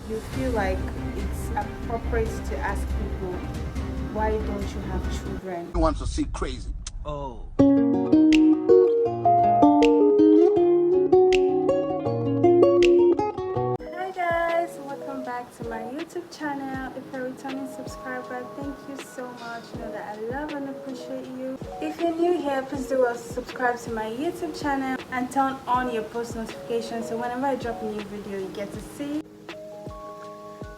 you feel like it's appropriate to ask people, why don't you have children? He wants to see crazy. Oh. Hi guys, welcome back to my YouTube channel. If you're a returning subscriber, thank you so much. You know that I love and appreciate you. If you're new here, please do also subscribe to my YouTube channel and turn on your post notifications so whenever I drop a new video you get to see.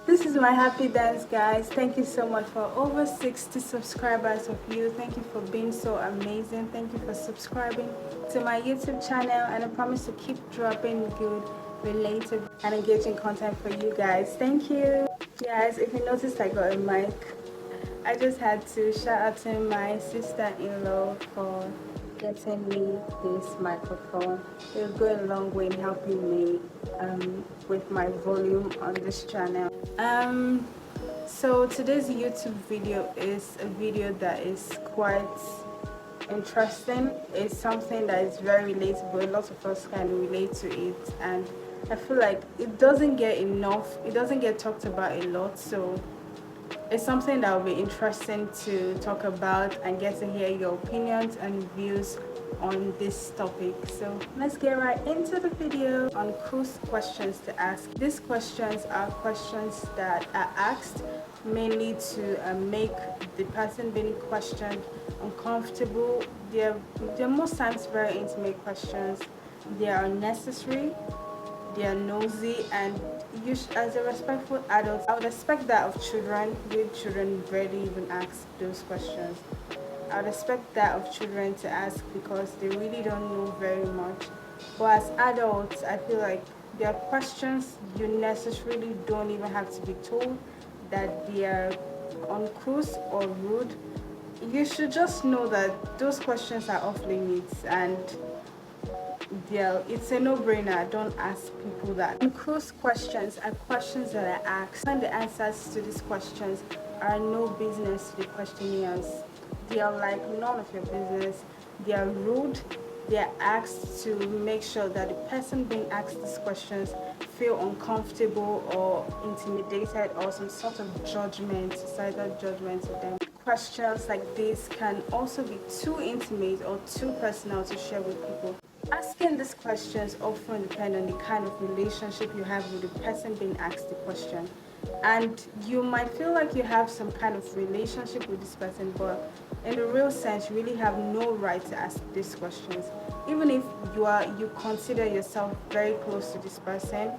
This is my happy dance, guys. Thank you so much for over 60 subscribers of you. Thank you for being so amazing. Thank you for subscribing to my YouTube channel, and I promise to keep dropping good, related and engaging content for you guys. Thank you. Guys, if you noticed, I got a mic. I just had to shout out to my sister-in-law for getting me this microphone. It will go a long way in helping me with my volume on this channel. So today's YouTube video is a video that is quite interesting. It's something that is very relatable. A lot of us can relate to it, and I feel like it doesn't get talked about a lot, so it's something that will be interesting to talk about and get to hear your opinions and views on this topic. So let's get right into the video. Uncouth questions to ask. These questions are questions that are asked mainly to make the person being questioned uncomfortable. They're most times very intimate questions. They are unnecessary, they are nosy, and as a respectful adult, I would expect that of children. With children rarely even ask those questions. I would expect that of children to ask because they really don't know very much. But as adults, I feel like there are questions you necessarily don't even have to be told that they are uncouth or rude. You should just know that those questions are off limits, and it's a no-brainer. Don't ask people that. Uncouth questions are questions that are asked when the answers to these questions are no business to the questioners. They are like none of your business. They are rude. They are asked to make sure that the person being asked these questions feel uncomfortable or intimidated or some sort of judgment, societal judgment of them. Questions like this can also be too intimate or too personal to share with people. Asking these questions often depend on the kind of relationship you have with the person being asked the question. And you might feel like you have some kind of relationship with this person, but in the real sense, you really have no right to ask these questions. Even if you consider yourself very close to this person,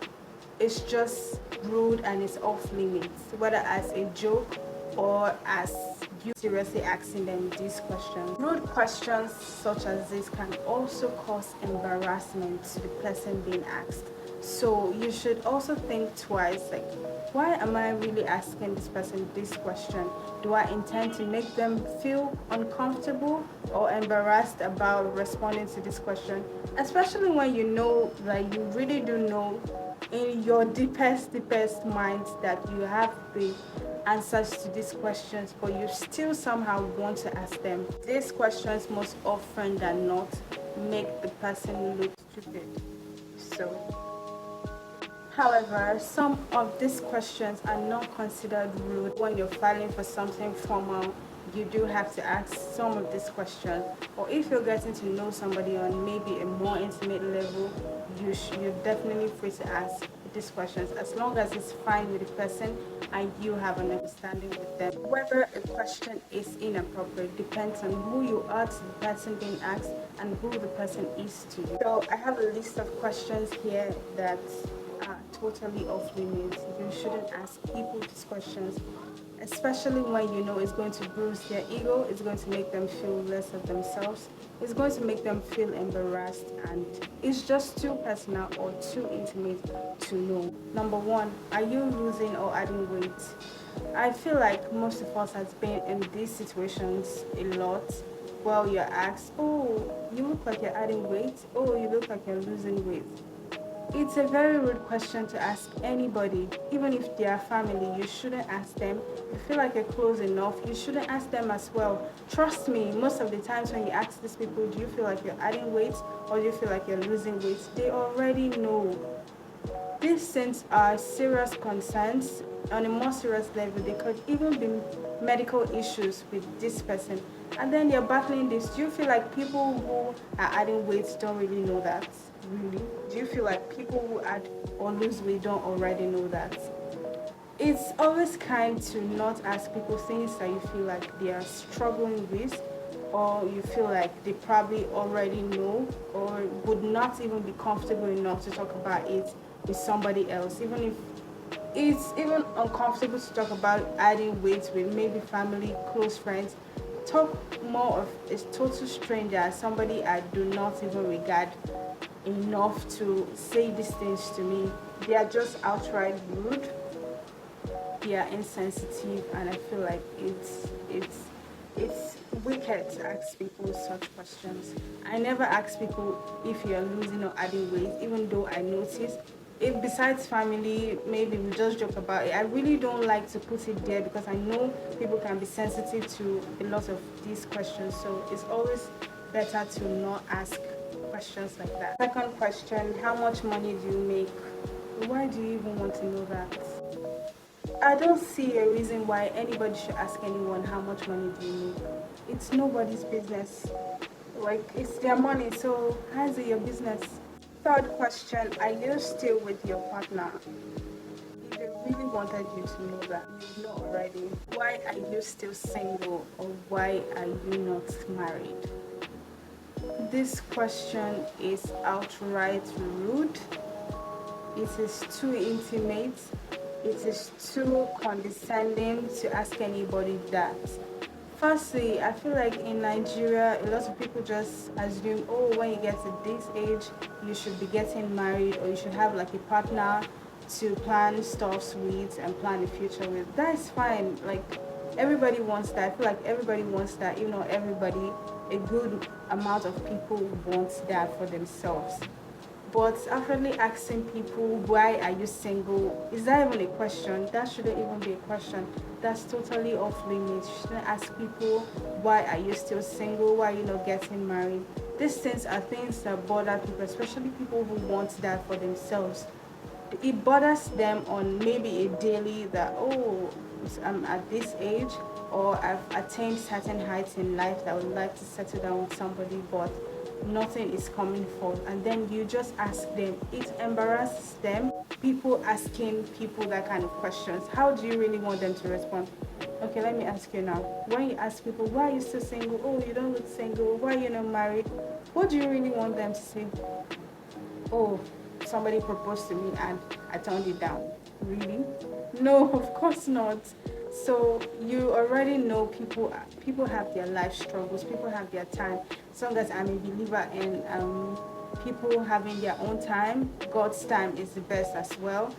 it's just rude and it's off limits, whether as a joke or as you seriously asking them these questions. Rude questions such as this can also cause embarrassment to the person being asked. So you should also think twice, like, why am I really asking this person this question? Do I intend to make them feel uncomfortable or embarrassed about responding to this question? Especially when you know, like you really do know in your deepest mind that you have the answers to these questions, but you still somehow want to ask them. These questions most often than not make the person look stupid. However, some of these questions are not considered rude. When you're filing for something formal, you do have to ask some of these questions. Or if you're getting to know somebody on maybe a more intimate level, you're definitely free to ask these questions as long as it's fine with the person and you have an understanding with them. Whether a question is inappropriate depends on who you are to the person being asked and who the person is to you. So I have a list of questions here that are totally off limits. You shouldn't ask people these questions, especially when you know it's going to bruise their ego, it's going to make them feel less of themselves, it's going to make them feel embarrassed, and it's just too personal or too intimate to know. Number one, are you losing or adding weight? I feel like most of us has been in these situations a lot. Well, you're asked, oh, you look like you're adding weight, oh, you look like you're losing weight. It's a very rude question to ask anybody, even if they are family. You shouldn't ask them. You feel like you're close enough, you shouldn't ask them as well. Trust me, most of the times when you ask these people, do you feel like you're adding weight or do you feel like you're losing weight, they already know. These things are serious concerns. On a more serious level, they could even be medical issues with this person. And then you're battling this. Do you feel like people who are adding weight don't really know that? Really? Do you feel like people who add or lose weight don't already know that? It's always kind to not ask people things that you feel like they are struggling with, or you feel like they probably already know, or would not even be comfortable enough to talk about it with somebody else, even if it's even uncomfortable to talk about adding weight with maybe family, close friends. Talk more of a total stranger, somebody I do not even regard enough to say these things to me. They are just outright rude, they are insensitive, and I feel like it's wicked to ask people such questions. I never ask people if you're losing or adding weight, even though I notice. If besides family, maybe we just joke about it. I really don't like to put it there because I know people can be sensitive to a lot of these questions. So it's always better to not ask questions like that. Second question, how much money do you make? Why do you even want to know that? I don't see a reason why anybody should ask anyone how much money do you make. It's nobody's business. Like, it's their money, so how is it your business? Third question, are you still with your partner? If they really wanted you to know that, you know already. Why are you still single, or why are you not married? This question is outright rude. It is too intimate. It is too condescending to ask anybody that. Firstly, I feel like in Nigeria, a lot of people just assume, oh, when you get to this age, you should be getting married, or you should have like a partner to plan stuffs with and plan the future with. That is fine. Like, everybody wants that. I feel like everybody wants that. You know, everybody, a good amount of people want that for themselves. But actually asking people, why are you single? Is that even a question? That shouldn't even be a question. That's totally off limits. You shouldn't ask people, why are you still single? Why are you not getting married? These things are things that bother people, especially people who want that for themselves. It bothers them on maybe a daily that, oh, I'm at this age, or I've attained certain heights in life that I would like to settle down with somebody, but nothing is coming forth. And then you just ask them. It embarrasses them. People asking people that kind of questions. How do you really want them to respond? Okay, let me ask you now. When you ask people, why are you still single? Oh, you don't look single. Why are you not married? What do you really want them to say? Oh, somebody proposed to me and I turned it down. Really? No, of course not. So you already know people have their life struggles, people have their time. As long as I'm a believer in people having their own time, God's time is the best as well.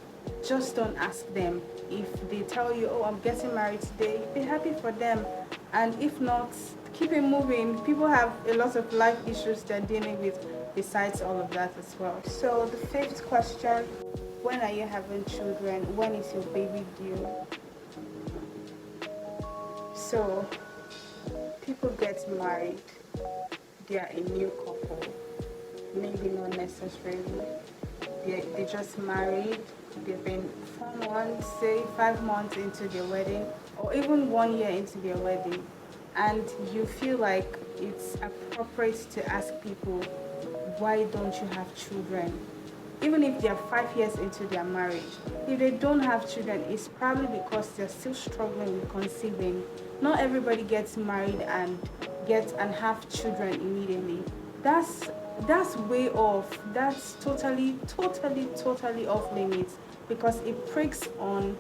Just don't ask them. If they tell you, oh, I'm getting married today, be happy for them. And if not, keep it moving. People have a lot of life issues they're dealing with besides all of that as well. So the fifth question, when are you having children? When is your baby due? So people get married, they are a new couple, maybe not necessarily. They just married, they've been 4 months, say 5 months into their wedding, or even 1 year into their wedding, and you feel like it's appropriate to ask people, why don't you have children? Even if they're 5 years into their marriage, if they don't have children, it's probably because they're still struggling with conceiving. Not everybody gets married and have children immediately. That's way off. That's totally off limits, because it pricks on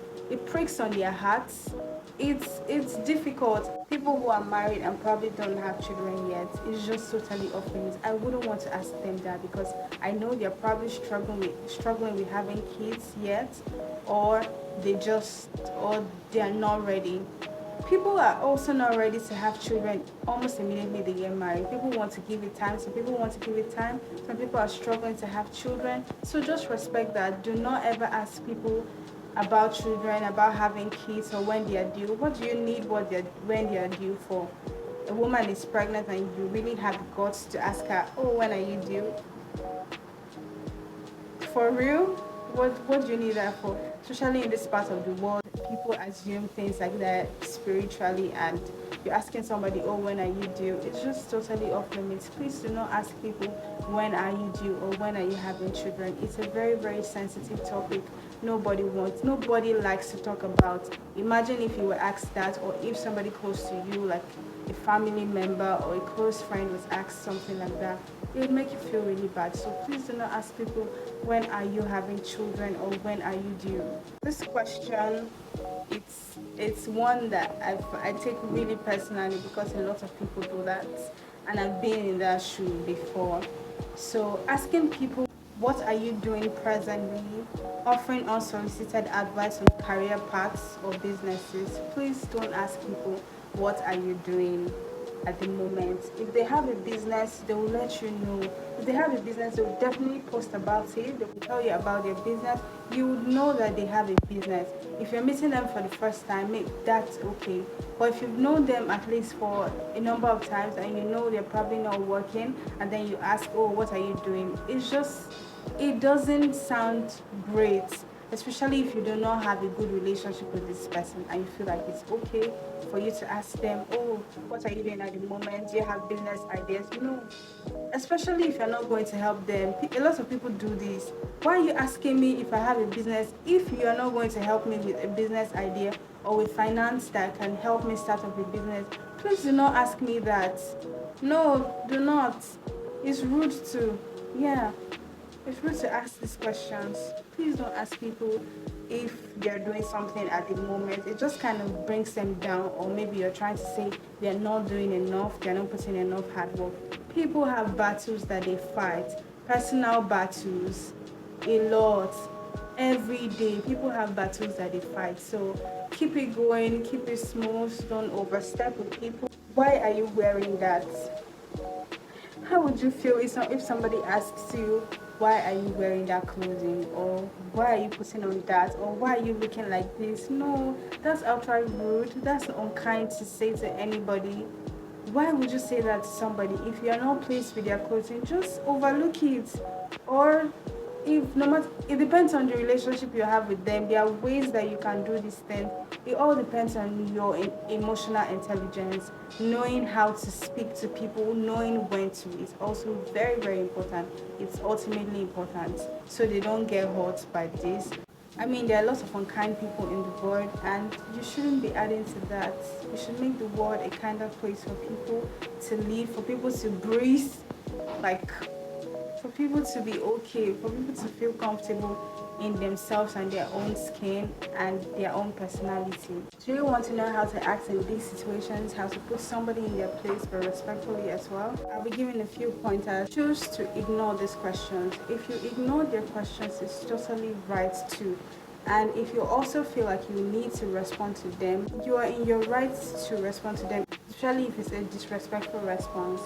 their hearts. It's difficult. People who are married and probably don't have children yet, it's just totally off limits. I wouldn't want to ask them that, because I know they're probably struggling with having kids yet, or they are not ready. People are also not ready to have children almost immediately they get married. People want to give it time. Some people want to give it time. Some people are struggling to have children. So just respect that. Do not ever ask people about children, about having kids, or when they are due. What do you need when they are due for? A woman is pregnant and you really have the guts to ask her, oh, when are you due? For real? What do you need that for? Especially in this part of the world, people assume things like that spiritually, and you're asking somebody, oh, when are you due? It's just totally off limits. Please do not ask people when are you due or when are you having children. It's a very, very sensitive topic. Nobody likes to talk about. Imagine if you were asked that, or if somebody close to you, like a family member or a close friend, was asked something like that. It would make you feel really bad. So please do not ask people when are you having children or when are you due. This question, it's one that I take really personally, because a lot of people do that, and I've been in that shoe before. So asking people what are you doing presently, offering unsolicited advice on career paths or businesses. Please don't ask people what are you doing at the moment. If they have a business, they will let you know. If they have a business, they will definitely post about it. They will tell you about their business. You would know that they have a business. If you're meeting them for the first time, that's okay. But if you've known them at least for a number of times and you know they're probably not working, and then you ask, oh, what are you doing? It doesn't sound great, especially if you do not have a good relationship with this person and you feel like it's okay for you to ask them, oh, what are you doing at the moment? Do you have business ideas? No, especially if you're not going to help them. A lot of people do this. Why are you asking me if I have a business if you're not going to help me with a business idea or with finance that can help me start up a business? Please do not ask me that. No, do not. It's rude to, yeah. It's rude to ask these questions. Please don't ask people if they're doing something at the moment. It just kind of brings them down, or maybe you're trying to say they're not doing enough, they're not putting enough hard work. People have battles that they fight, personal battles, a lot. Every day, people have battles that they fight. So keep it going, keep it smooth, don't overstep with people. Why are you wearing that? How would you feel if somebody asks you, why are you wearing that clothing, or why are you putting on that, or why are you looking like this? No, that's outright rude. That's unkind to say to anybody. Why would you say that to somebody? If you're not pleased with their clothing, just overlook it. Or if no matter, it depends on the relationship you have with them. There are ways that you can do this thing. It all depends on your emotional intelligence, knowing how to speak to people, knowing when to. Is also very, very important. It's ultimately important, so they don't get hurt by this. I mean, there are lots of unkind people in the world, and you shouldn't be adding to that. You should make the world a kinder place for people to live, for people to breathe, like for people to be okay, for people to feel comfortable in themselves and their own skin and their own personality. Do you want to know how to act in these situations, how to put somebody in their place but respectfully as well? I'll be giving a few pointers. Choose to ignore these questions. If you ignore their questions, it's totally right too. And if you also feel like you need to respond to them, you are in your right to respond to them, especially if it's a disrespectful response.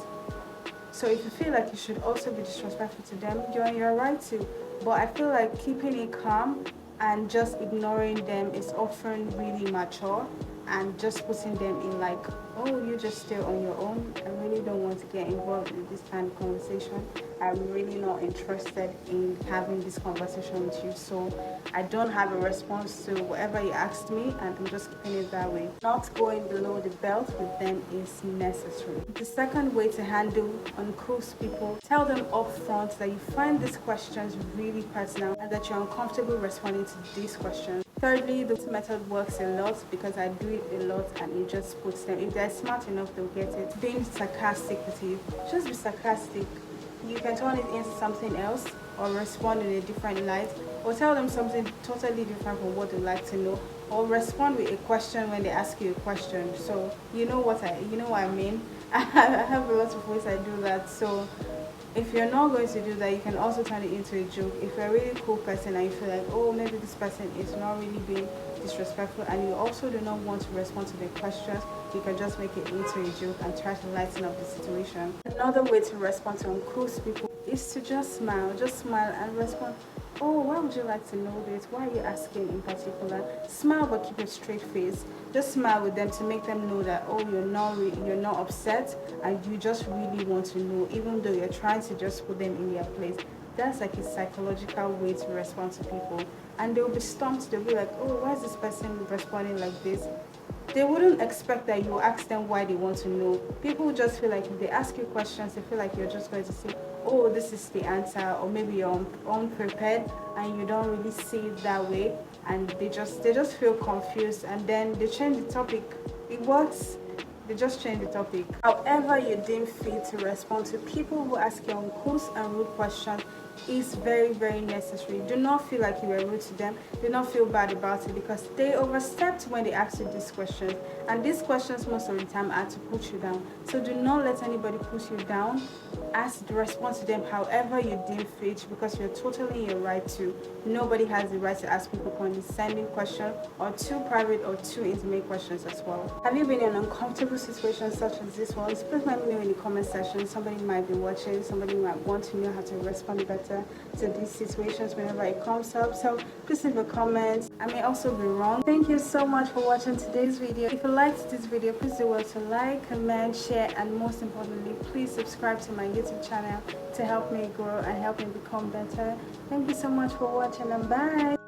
So if you feel like you should also be disrespectful to them, you're in your right to. But I feel like keeping it calm and just ignoring them is often really mature, and just putting them in like, oh, you just stay on your own. I really don't want to get involved in this kind of conversation. I'm really not interested in having this conversation with you. So I don't have a response to whatever you asked me, and I'm just keeping it that way. Not going below the belt with them is necessary. The second way to handle uncouth people, tell them upfront that you find these questions really personal and that you're uncomfortable responding to these questions. Thirdly, this method works a lot because I do it a lot, and it just puts them, if they're smart enough, they'll get it. Being sarcastic with you, just be sarcastic. You can turn it into something else, or respond in a different light, or tell them something totally different from what they like to know, or respond with a question when they ask you a question. So you know what I mean. I have a lot of ways I do that. So if you're not going to do that, you can also turn it into a joke. If you're a really cool person and you feel like, oh, maybe this person is not really being disrespectful, and you also do not want to respond to their questions, you can just make it into a joke and try to lighten up the situation. Another way to respond to uncouth people is to just smile and respond. Oh, why would you like to know this? Why are you asking in particular? Smile, but keep a straight face. Just smile with them to make them know that, oh, you're not upset, and you just really want to know, even though you're trying to just put them in their place. that's like a psychological way to respond to people. And they'll be stumped. They'll be like, oh, why is this person responding like this? They wouldn't expect that you ask them why they want to know. People just feel like if they ask you questions, they feel like you're just going to say, oh, this is the answer, or maybe you're unprepared and you don't really see it that way, and they just feel confused, and then they change the topic. It works. They just change the topic. However you deem fit to respond to people who ask you uncouth and rude questions is very, very necessary. Do not feel like you were rude to them. Do not feel bad about it, because they overstepped when they asked you these questions, and these questions most of the time are to put you down. So do not let anybody put you down. Ask, respond to them however you deem fit, because you're totally in your right to. Nobody has the right to ask people condescending questions or too private or too intimate questions as well. Have you been in uncomfortable situations such as this one? Please let me know in the comment section. Somebody might be watching, somebody might want to know how to respond better to these situations whenever it comes up. So please leave a comment. I may also be wrong. Thank you so much for watching today's video. If you liked this video, please do well to like, comment, share, and most importantly, please subscribe to my YouTube channel to help me grow and help me become better. Thank you so much for watching, and bye.